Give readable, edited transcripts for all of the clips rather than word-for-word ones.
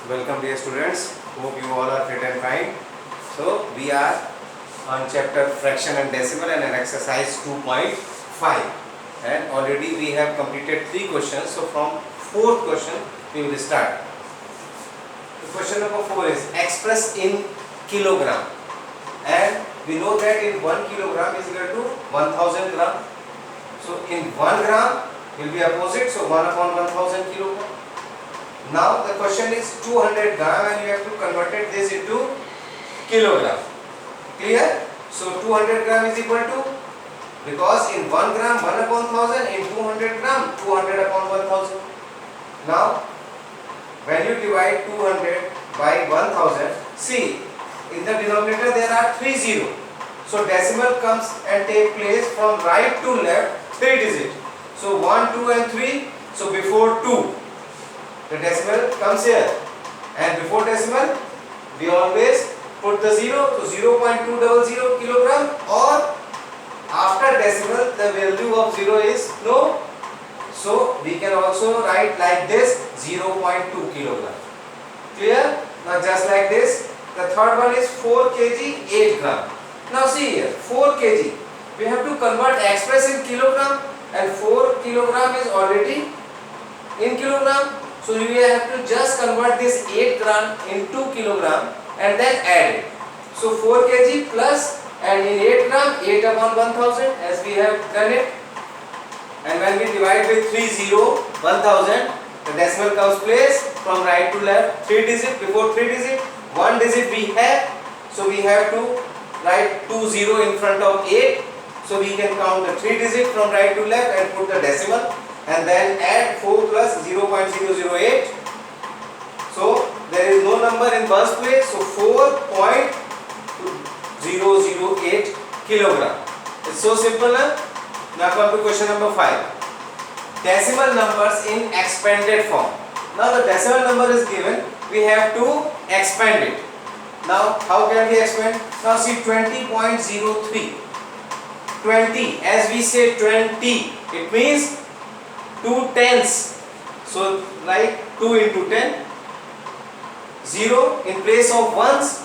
Welcome dear students. Hope you all are fit and fine. So we are on chapter fraction and decimal and an exercise 2.5 and already we have completed 3 questions. So from 4th question we will start. The question number 4 is express in kilogram, and we know that in 1 kilogram is equal to 1000 gram. So in 1 gram will be opposite, so 1 upon 1000 kilogram. Now the question is 200 gram and you have to convert this into kilogram. Clear? So 200 gram is equal to, because in 1 gram 1 upon 1000, in 200 gram 200 upon 1000. Now when you divide 200 by 1000, see in the denominator there are 3 zeros. So decimal comes and take place from right to left 3 digits. So 1, 2 and 3. So before 2 the decimal comes here, and before decimal we always put the 0, so 0.200 kilogram, or after decimal the value of 0 is no, so we can also write like this 0.2 kilogram. Clear? Now just like this, the third one is 4 kg 8 gram. Now see here, 4 kg we have to convert, express in kilogram, and 4 kilogram is already in kilogram. So you will have to just convert this 8 gram into kilogram and then add it. So 4 kg plus, and in 8 gram 8 upon 1000 as we have done it. And when we divide with 30 1000, the decimal comes place from right to left 3 digit. Before 3 digit 1 digit we have, so we have to write 20 in front of 8. So we can count the 3 digit from right to left and put the decimal, and then add 4 plus 0.008. So there is no number in first place, so 4.008 kilogram. It's so simple. Now come to question number 5. Decimal numbers in expanded form. Now the decimal number is given, we have to expand it. Now how can we expand? Now see 20.03. 20, as we say 20, it means 2 tens. So like 2 into 10, 0 in place of ones,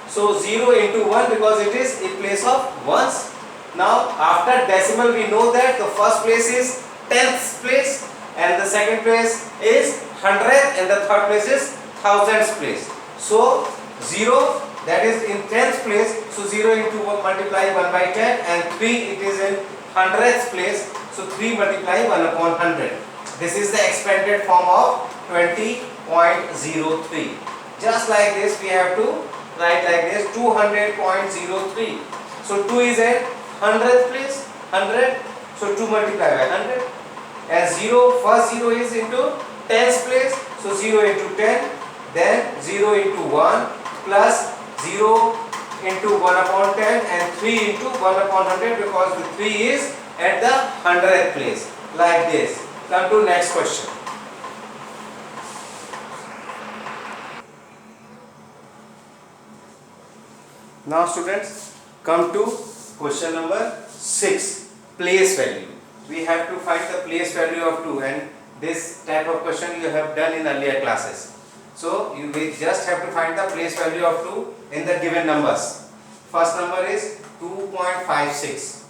so 0 into 1 because it is in place of ones. Now after decimal we know that the first place is tenths place, and the second place is hundredth, and the third place is thousands place. So 0, that is in tenths place, so 0 into 1 multiply 1 by 10, and 3 it is in hundredths place, so 3 multiply 1 upon 100. This is the expanded form of 20.03. Just like this we have to write like this 200.03. So 2 is at hundredth place, 100, so 2 multiply by 100, and 0, first 0 is into tens place, so 0 into 10, then 0 into 1 plus 0 into 1 upon 10, and 3 into 1 upon 100 because the 3 is at the hundredth place, like this. Come to next question. Now students, come to question number 6, place value. We have to find the place value of 2, and this type of question you have done in earlier classes. So you will just have to find the place value of 2 in the given numbers. First number is 2.56.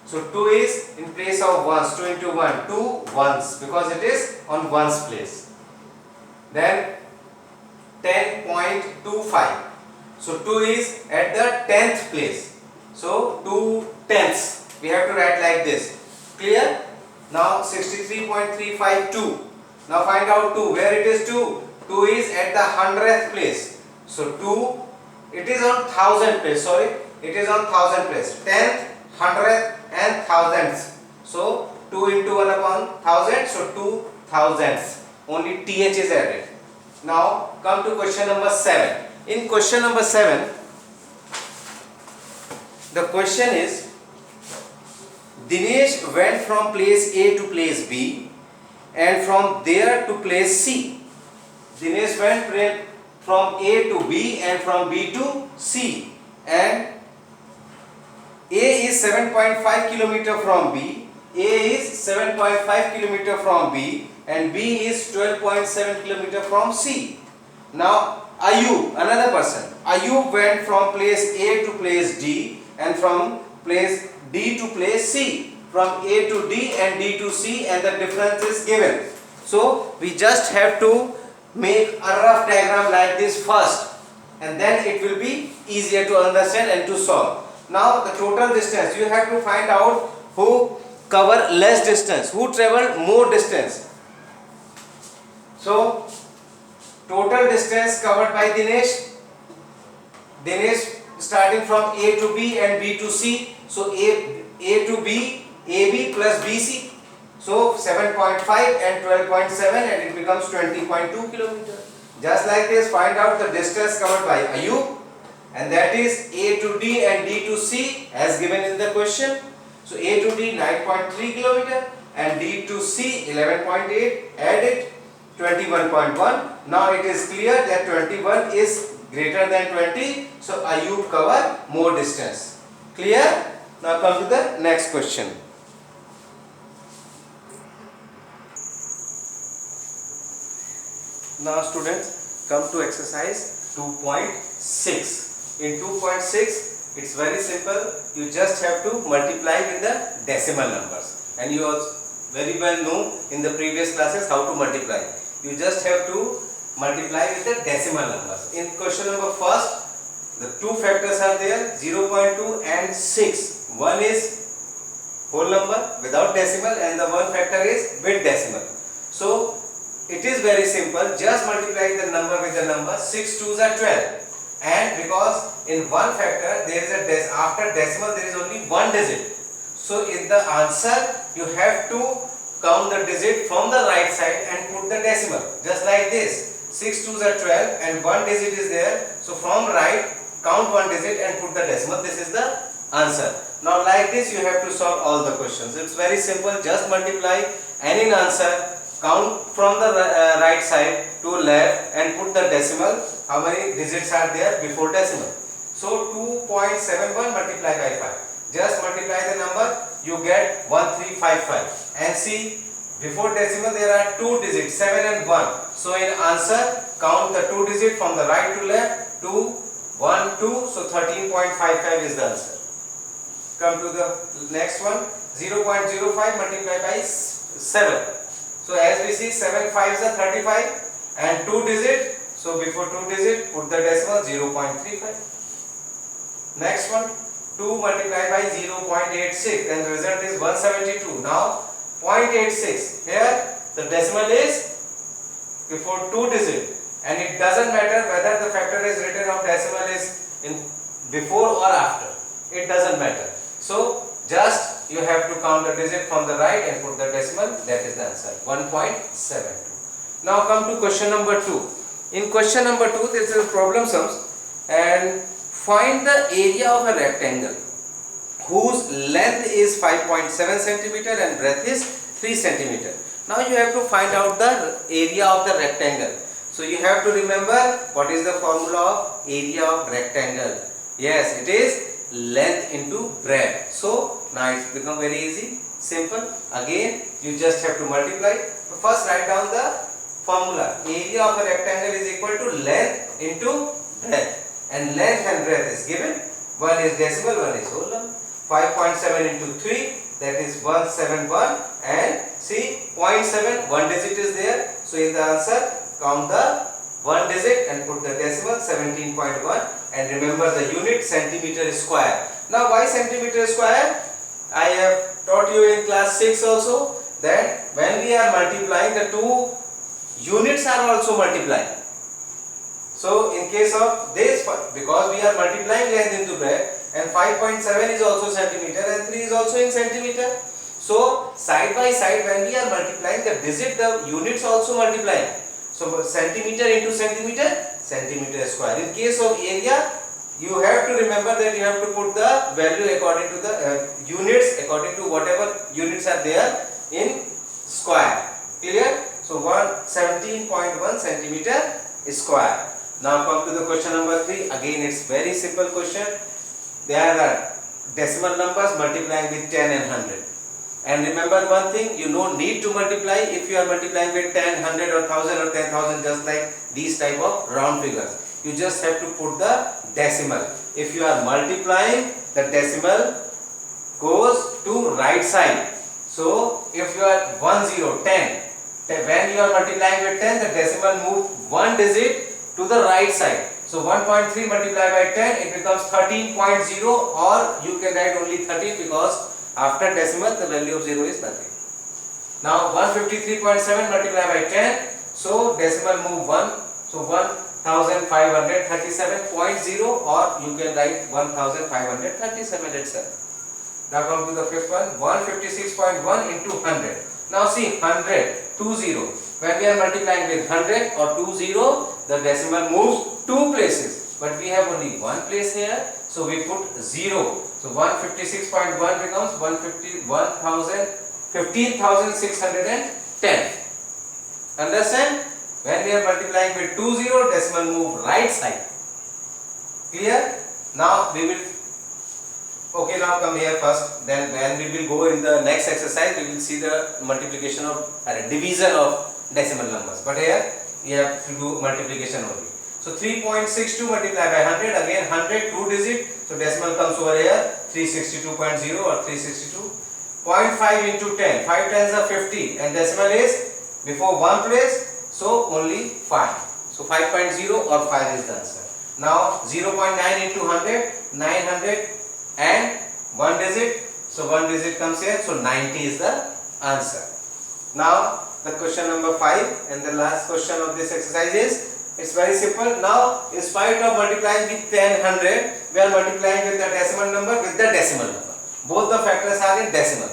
So 2 is in place of ones, 2 into 1, 2 ones because it is on ones place. Then 10.25. So 2 is at the 10th place. So 2 tenths. We have to write like this. Clear? Now 63.352. Now find out 2. Where it is 2? 2 is at the hundredth place. So 2, it is on thousand place. Sorry, it is on thousand place. 10th, hundredth, and thousandths. So 2 into 1 upon 1000. So 2 thousandths. Only th is added. Now come to question number 7. In question number 7, the question is, Dinesh went from place A to place B and from there to place C. Dinesh went from A to B and from B to C, and A is 7.5 km from B, A is 7.5 km from B, and B is 12.7 km from C. Now Ayub, another person. Ayub went from place A to place D and from place D to place C. From A to D and D to C, and the difference is given. So we just have to make a rough diagram like this first, and then it will be easier to understand and to solve. Now the total distance, you have to find out who cover less distance, who travel more distance. So total distance covered by Dinesh. Dinesh starting from A to B and B to C. So A to B, AB plus BC. So 7.5 and 12.7, and it becomes 20.2 kilometer. Just like this, find out the distance covered by Ayub, and that is A to D and D to C as given in the question. So A to D 9.3 kilometer and D to C 11.8. Add it, 21.1. Now it is clear that 21 is greater than 20. So Ayub cover more distance. Clear? Now come to the next question. Now students, come to exercise 2.6. In 2.6, it's very simple. You just have to multiply with the decimal numbers, and you also very well know in the previous classes how to multiply. You just have to multiply with the decimal numbers. In question number first, the two factors are there, 0.2 and 6. One is whole number without decimal, and the one factor is with decimal. So it is very simple, just multiply the number with the number. 6 2s are 12, and because in one factor there is a after decimal there is only one digit, so in the answer you have to count the digit from the right side and put the decimal, just like this. 6 2s are 12 and one digit is there, so from right count one digit and put the decimal. This is the answer. Now like this you have to solve all the questions. It's very simple, just multiply and in answer count from the right side to left and put the decimal. How many digits are there before decimal? So 2.71 multiplied by 5. Just multiply the number, you get 1355. And see, before decimal there are two digits, 7 and 1. So in answer, count the two digits from the right to left, 2, 1, 2. So 13.55 is the answer. Come to the next one, 0.05 multiplied by 7. So as we see, 7 5s are 35 and 2 digit. So before 2 digit, put the decimal, 0.35. Next one, 2 multiplied by 0.86, and the result is 172. Now 0.86. Here the decimal is before 2 digit, and it doesn't matter whether the factor is written of decimal is in before or after. It doesn't matter. So just you have to count the digit from the right and put the decimal. That is the answer, 1.72. Now come to question number 2. In question number 2, this is a problem sums, and find the area of a rectangle whose length is 5.7 centimeter and breadth is 3 centimeter. Now you have to find out the area of the rectangle. So you have to remember what is the formula of area of rectangle. Yes, it is length into breadth. So now it's become very easy, simple. Again you just have to multiply. First write down the formula. Area of a rectangle is equal to length into breadth, and length and breadth is given. One is decimal, one is whole number. 5.7 into 3, that is 171, and see 0.7, one digit is there. So in the answer, count the one digit and put the decimal, 17.1, and remember the unit centimeter square. Now why centimeter square? I have taught you in class 6 also that when we are multiplying, the two units are also multiplying. So in case of this, because we are multiplying length into breadth, and 5.7 is also centimeter and 3 is also in centimeter. So side by side when we are multiplying the digit, the units also multiplying. So centimeter into centimeter, centimeter square. In case of area, you have to remember that you have to put the value according to the units, according to whatever units are there in square. Clear? So 17.1 centimeter square. Now come to the question number 3. Again it's very simple question. There are decimal numbers multiplying with 10 and 100. And remember one thing, you no need to multiply if you are multiplying with 10, 100 or 1000 or 10,000, just like these type of round figures. You just have to put the decimal. If you are multiplying, the decimal goes to right side. So if you are 10, when you are multiplying with 10, the decimal move one digit to the right side. So 1.3 multiplied by 10, it becomes 13.0, or you can write only 13 because after decimal the value of 0 is nothing. Now 153.7 multiplied by 10, so decimal move 1, so 1537.0, or you can write 1537 itself. Now come to the fifth one, 156.1 into 100. Now see 100, 20. When we are multiplying with 100 or 20, the decimal moves two places. But we have only one place here, so we put 0. So 156.1 becomes 15,610. Understand? When we are multiplying with 20, decimal move right side. Clear? Now we will. Okay, now come here first. Then when we will go in the next exercise, we will see the multiplication of division of decimal numbers. But here we have to do multiplication only. So 3.62 multiplied by 100, again 100 two digit, so decimal comes over here 362.0 or 362. 0.5 into 10, 5 tens are 50, and decimal is before one place, so only 5. So 5.0 or 5 is the answer. Now 0.9 into 100, 900 and one digit, so one digit comes here, so 90 is the answer. Now the question number 5 and the last question of this exercise is, it's very simple. Now in spite of multiplying with 10, 100, we are multiplying with the decimal number with the decimal number. Both the factors are in decimal,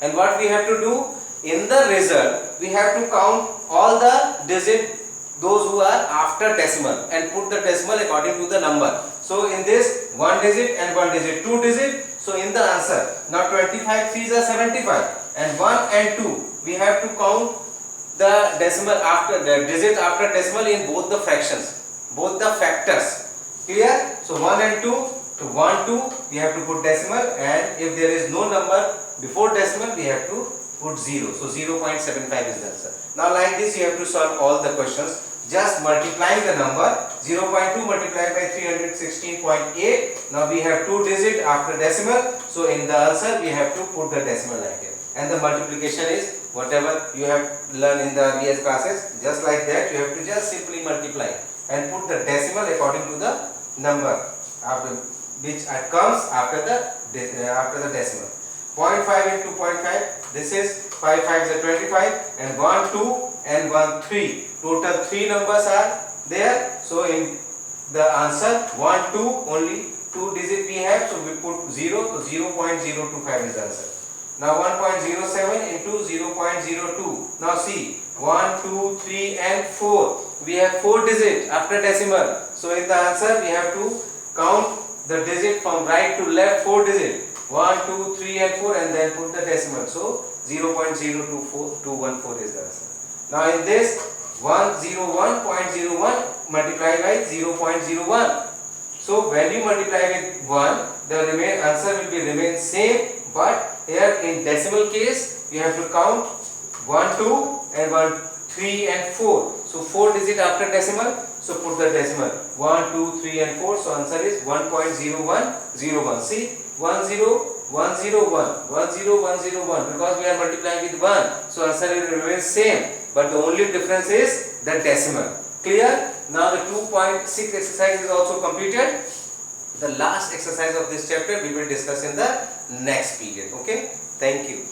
and what we have to do in the result, we have to count all the digit, those who are after decimal, and put the decimal according to the number. So in this, one digit and one digit, two digit. So in the answer, now 25 3s are 75, and 1 and 2, we have to count the decimal after the digit after decimal in both the fractions, both the factors. Clear? So 1 and 2, to 1, 2, we have to put decimal, and if there is no number before decimal, we have to put 0. So 0.75 is the answer. Now like this, you have to solve all the questions. Just multiplying the number, 0.2 multiplied by 316.8. Now we have two digit after decimal. So in the answer, we have to put the decimal like here. And the multiplication is whatever you have learned in the BS classes. Just like that, you have to just simply multiply and put the decimal according to the number after which comes after the decimal. 0.5 into 0.5, this is 5 5s are 25, and 1 2 and 1 3. Total 3 numbers are there. So in the answer 1 2, only 2 digit we have, so we put 0, so 0.025 is the answer. Now 1.07 into 0.02. Now see, 1 2 3 and 4, we have 4 digit after decimal. So in the answer, we have to count the digit from right to left, 4 digit, 1 2 3 and 4, and then put the decimal. So 0.024214 is the answer. Now in this, 101.01 multiplied by 0.01. So when you multiply with 1, the answer will be remain same, but here in decimal case, you have to count 1 2 and 1 3 and 4. So 4 digit after decimal, so put the decimal 1 2 3 and 4. So answer is 1.0101. See, 10101 10101, because we are multiplying with 1, so answer will remain same, but the only difference is the decimal. Clear? Now the 2.6 exercise is also completed. The last exercise of this chapter we will discuss in the next period. Okay, thank you.